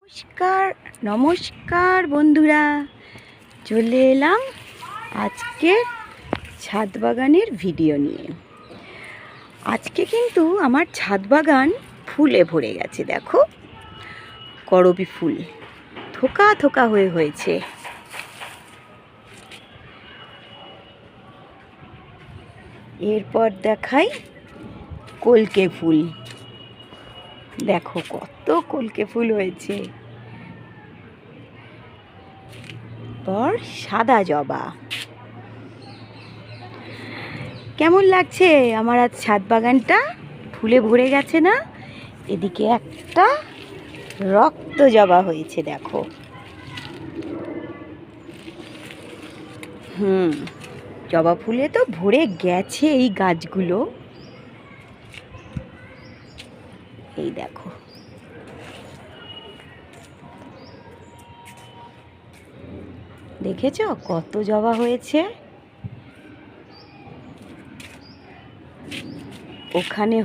নমস্কার নমস্কার বন্ধুরা, চলে এলাম আজকে ছাদ বাগানের ভিডিও নিয়ে। আজকে কিন্তু আমার ছাদ বাগান ফুলে ভরে গেছে। দেখো, করবী ফুল থোকা থোকা হয়ে হয়েছে। এরপর দেখাই কলকে ফুল। দেখো কত কলকে ফুল হয়েছে। পর সাদা জবা। কেমন লাগছে আমার আজ ছাদ বাগানটা? ফুলে ভরে গেছে না? এদিকে একটা রক্ত জবা হয়েছে, দেখো। জবা ফুলে তো ভরে গেছে এই গাছগুলো। এই দেখো, দেখেছো কত জবা হয়েছে। ওখানে